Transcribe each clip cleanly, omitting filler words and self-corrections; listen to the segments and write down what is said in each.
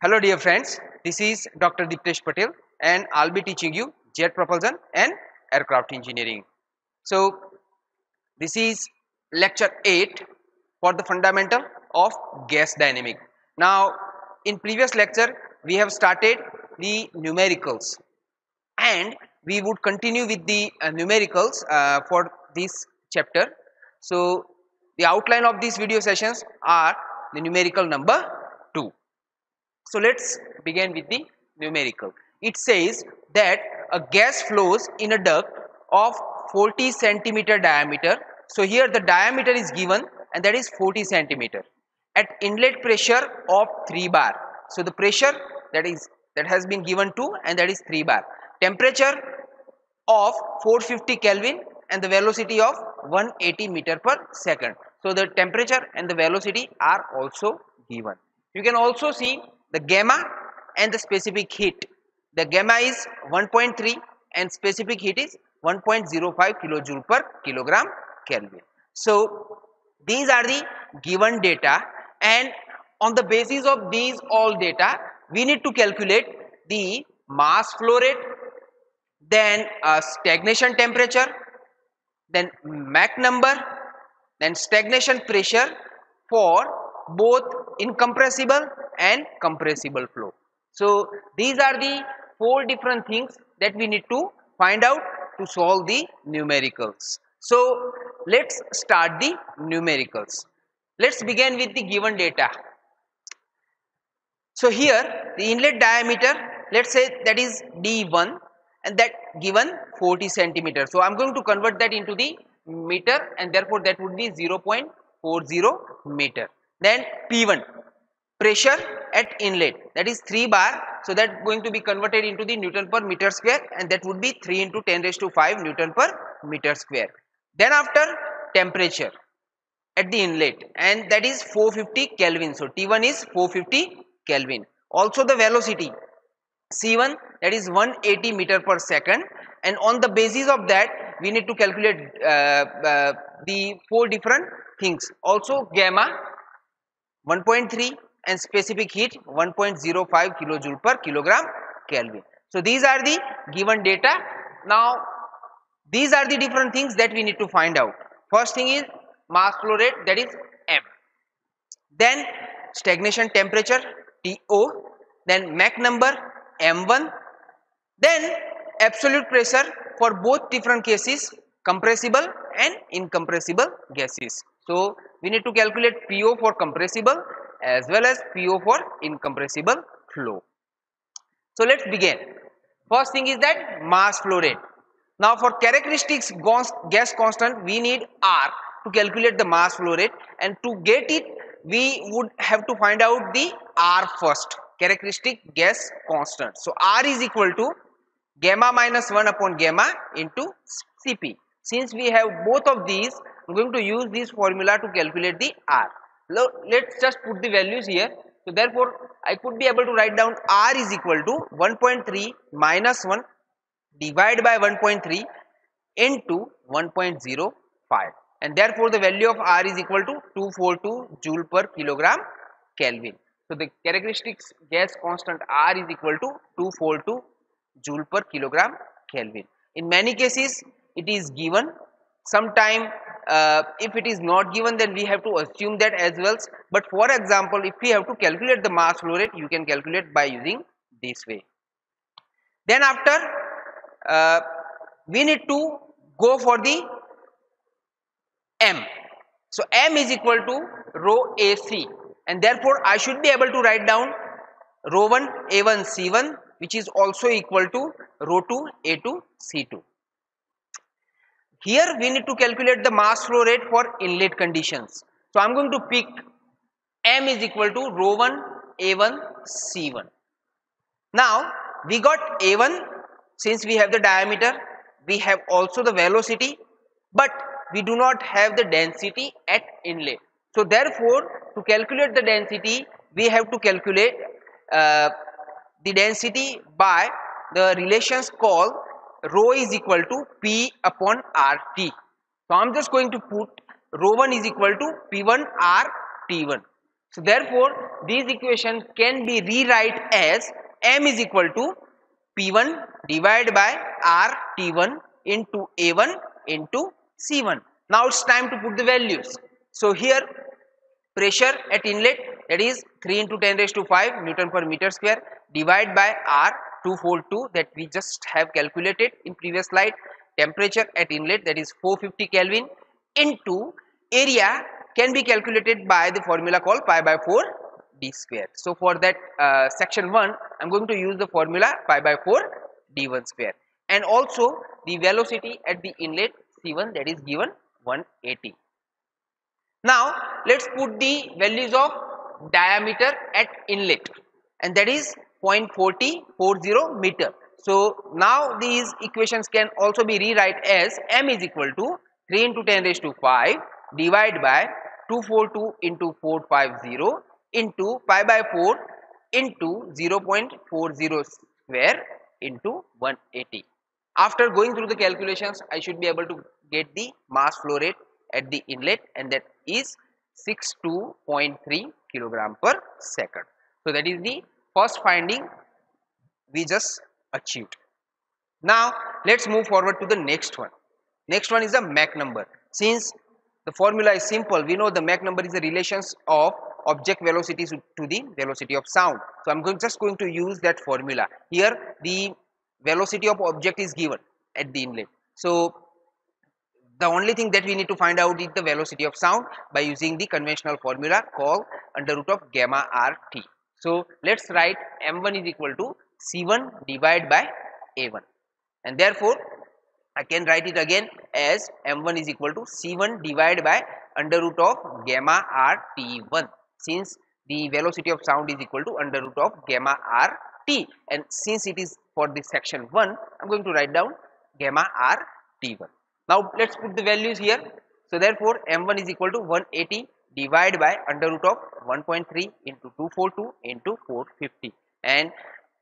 Hello dear friends, this is Dr. Diptesh Patel and I'll be teaching you jet propulsion and aircraft engineering. So this is lecture 8 for the fundamental of gas dynamic. Now in previous lecture we have started the numericals and we would continue with the numericals for this chapter. So the outline of these video sessions are the numerical number 2. So let's begin with the numerical. It says that a gas flows in a duct of 40 centimeter diameter. So here the diameter is given and that is 40 centimeter at inlet pressure of 3 bar. So the pressure that has been given to and that is 3 bar. Temperature of 450 Kelvin and the velocity of 180 meter per second. So the temperature and the velocity are also given. You can also see the gamma and the specific heat. The gamma is 1.3 and specific heat is 1.05 kilojoule per kilogram Kelvin. So these are the given data, and on the basis of these all data we need to calculate the mass flow rate, then stagnation temperature, then Mach number, then stagnation pressure for both incompressible and compressible flow. So these are the 4 different things that we need to find out to solve the numericals. So let's start the numericals. Let's begin with the given data. So here the inlet diameter, let's say that is D1 and that given 40 centimeter. So I am going to convert that into the meter and therefore that would be 0.40 meter. Then P1, pressure at inlet, that is 3 bar. So that going to be converted into the Newton per meter square and that would be 3 into 10 raised to 5 Newton per meter square. Then after temperature at the inlet and that is 450 Kelvin. So T1 is 450 Kelvin. Also the velocity C1, that is 180 meter per second, and on the basis of that we need to calculate the 4 different things. Also gamma 1.3 and specific heat 1.05 kilojoule per kilogram Kelvin. So these are the given data. Now these are the different things that we need to find out. First thing is mass flow rate, that is M. Then stagnation temperature TO, then Mach number M1, then absolute pressure for both different cases, compressible and incompressible gases. So we need to calculate PO for compressible as well as PO for incompressible flow. So let's begin. First thing is that mass flow rate. Now for characteristics gas constant we need R to calculate the mass flow rate, and to get it we would have to find out the R first, characteristic gas constant. So R is equal to gamma minus 1 upon gamma into Cp. Since we have both of these, I am going to use this formula to calculate the R. Let's just put the values here. So therefore I could be able to write down R is equal to 1.3 minus 1 divided by 1.3 into 1.05, and therefore the value of R is equal to 242 joule per kilogram Kelvin. So the characteristics gas constant R is equal to 242 joule per kilogram Kelvin. In many cases it is given. Sometime if it is not given then we have to assume that as well. But for example, if we have to calculate the mass flow rate, you can calculate by using this way. Then after we need to go for the M. So M is equal to rho AC, and therefore I should be able to write down rho 1 A1 C1, which is also equal to rho 2 A2 C2. Here we need to calculate the mass flow rate for inlet conditions. So I am going to pick M is equal to rho 1 A1 C1. Now we got A1, since we have the diameter, we have also the velocity, but we do not have the density at inlet. So therefore to calculate the density we have to calculate the density by the relations called rho is equal to P upon RT. So I am just going to put rho 1 is equal to P1 R T1. So therefore these equation can be rewrite as m is equal to P1 divided by R T1 into A1 into C1. Now it's time to put the values. So here pressure at inlet, that is 3 into 10 raised to 5 Newton per meter square, divided by R 242 that we just have calculated in previous slide. Temperature at inlet, that is 450 Kelvin, into area can be calculated by the formula called pi by 4 d square. So for that section 1 I am going to use the formula pi by 4 d1 square, and also the velocity at the inlet C1, that is given 180. Now let's put the values of diameter at inlet, and that is 0.4040 meter. So now these equations can also be rewrite as m is equal to 3 into 10 raised to 5 divided by 242 into 450 into pi by 4 into 0.40 square into 180. After going through the calculations, I should be able to get the mass flow rate at the inlet, and that is 62.3 kilogram per second. So that is the first finding we just achieved. Now let's move forward to the next one. Next one is the Mach number. Since the formula is simple, we know the Mach number is the relations of object velocity to the velocity of sound. So I'm just going to use that formula. Here the velocity of object is given at the inlet. So the only thing that we need to find out is the velocity of sound by using the conventional formula called under root of gamma RT. So let's write m1 is equal to C1 divided by A1, and therefore I can write it again as m1 is equal to C1 divided by under root of gamma RT1, since the velocity of sound is equal to under root of gamma RT, and since it is for the section 1 I am going to write down gamma RT1. Now let's put the values here. So therefore m1 is equal to 180 divided by under root of 1.3 into 242 into 450, and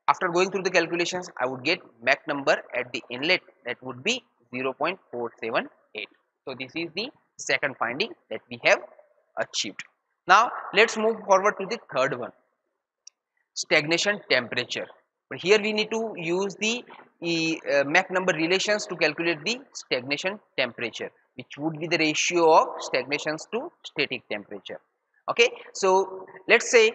after going through the calculations I would get Mach number at the inlet, that would be 0.478. So this is the second finding that we have achieved. Now let's move forward to the third one, stagnation temperature. But here we need to use the Mach number relations to calculate the stagnation temperature, which would be the ratio of stagnations to static temperature. Okay, so let's say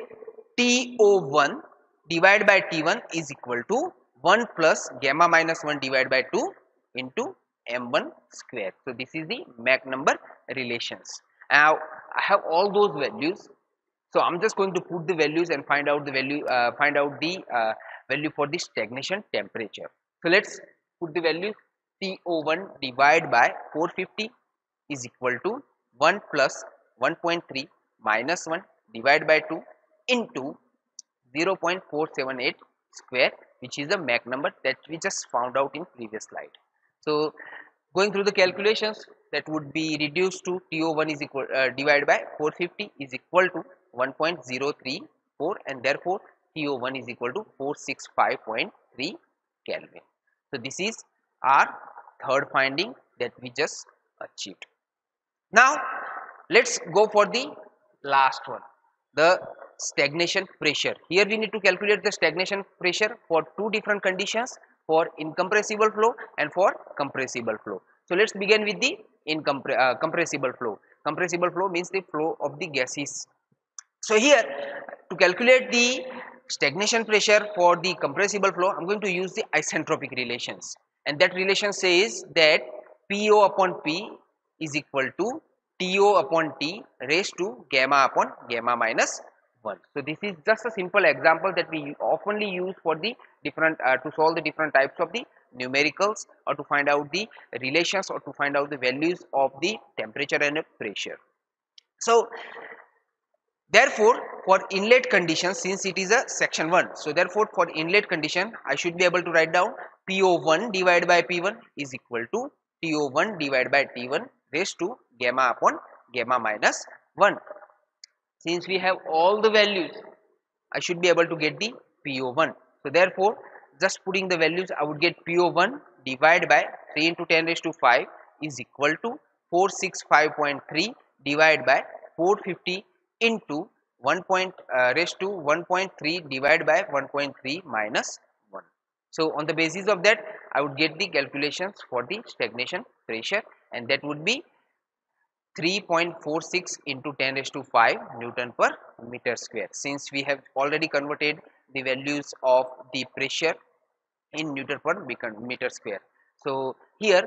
TO1 divided by T1 is equal to 1 plus gamma minus 1 divided by 2 into m1 square. So this is the Mach number relations. Now I have all those values, so I'm just going to put the values and find out the value, value for the stagnation temperature. So let's put the values. TO1 divided by 450 is equal to 1 plus 1.3 minus 1 divided by 2 into 0.478 square, which is the Mach number that we just found out in previous slide. So going through the calculations, that would be reduced to TO1 is equal divided by 450 is equal to 1.034, and therefore TO1 is equal to 465.3 Kelvin. So this is our third finding that we just achieved. Now let's go for the last one, the stagnation pressure. Here we need to calculate the stagnation pressure for two different conditions, for incompressible flow and for compressible flow. So let's begin with the compressible flow. Compressible flow means the flow of the gases. So here to calculate the stagnation pressure for the compressible flow, I am going to use the isentropic relations, and that relation says that PO upon P is equal to TO upon T raised to gamma upon gamma minus 1. So this is just a simple example that we oftenly use for the different to solve the different types of the numericals, or to find out the relations, or to find out the values of the temperature and pressure. So therefore for inlet condition, since it is a section 1, so therefore for inlet condition I should be able to write down PO1 divided by P1 is equal to TO1 divided by T1 raised to gamma upon gamma minus 1. Since we have all the values, I should be able to get the PO1. So therefore just putting the values, I would get PO1 divided by 3 into 10 raised to 5 is equal to 465.3 divided by 450 into 1 raised to 1.3 divided by 1.3 minus 1. So on the basis of that, I would get the calculations for the stagnation pressure, and that would be 3.46 into 10 raised to 5 Newton per meter square. Since we have already converted the values of the pressure in Newton per meter square. So here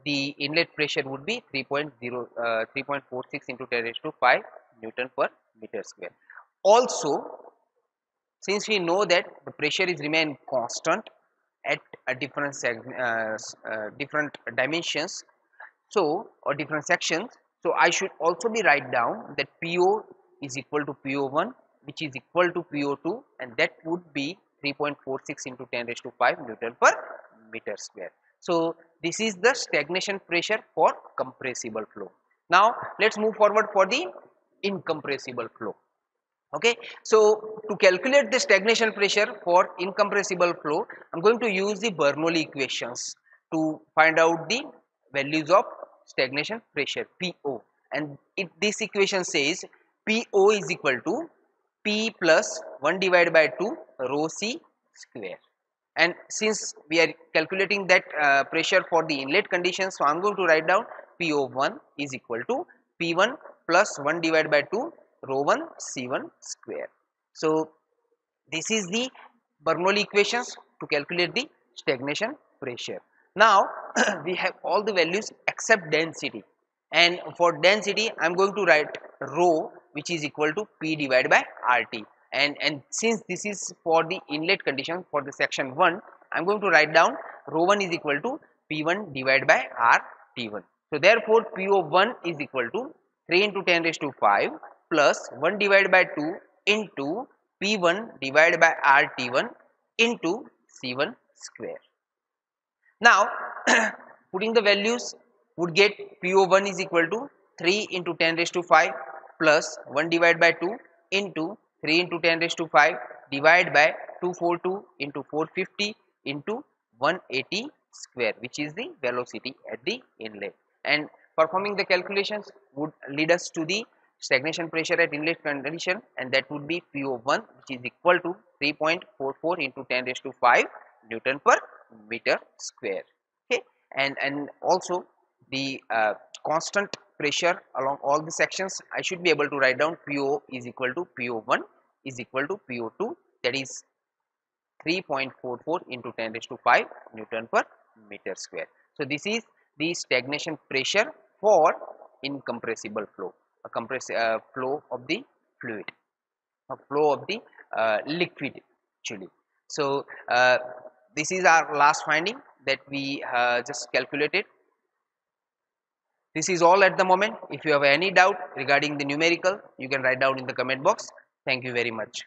the inlet pressure would be 3.46 into 10 raised to 5 Newton per meter square. Also, since we know that the pressure is remain constant at a different dimensions, so or different sections, so I should also be write down that PO is equal to PO1, which is equal to PO2, and that would be 3.46 into 10 raised to 5 Newton per meter square. So this is the stagnation pressure for compressible flow. Now let's move forward for the incompressible flow. Okay, so to calculate the stagnation pressure for incompressible flow, I'm going to use the Bernoulli equations to find out the values of stagnation pressure PO, and this equation says PO is equal to P plus 1 divided by 2 rho C square. And since we are calculating that pressure for the inlet condition, so I'm going to write down PO1 is equal to P1 plus 1 divided by 2 rho 1 C1 square. So this is the Bernoulli equations to calculate the stagnation pressure. Now we have all the values except density, and for density I am going to write rho, which is equal to P divided by RT, and since this is for the inlet condition for the section 1, I am going to write down rho 1 is equal to P1 divided by RT1. So therefore PO1 is equal to 3 into 10 raised to 5 plus 1 divided by 2 into P1 divided by RT1 into C1 square. Now putting the values would get PO1 is equal to 3 into 10 raised to 5 plus 1 divided by 2 into 3 into 10 raised to 5 divided by 242 into 450 into 180 square, which is the velocity at the inlet, and performing the calculations would lead us to the stagnation pressure at inlet condition, and that would be PO1, which is equal to 3.44 into 10 raised to 5 Newton per meter square. Okay, and also the constant pressure along all the sections, I should be able to write down PO is equal to PO1 is equal to PO2, that is 3.44 into 10 raised to 5 Newton per meter square. So this is the stagnation pressure for incompressible flow, a flow of the fluid, a flow of the liquid actually. So this is our last finding that we just calculated. This is all at the moment. If you have any doubt regarding the numerical, you can write down in the comment box. Thank you very much.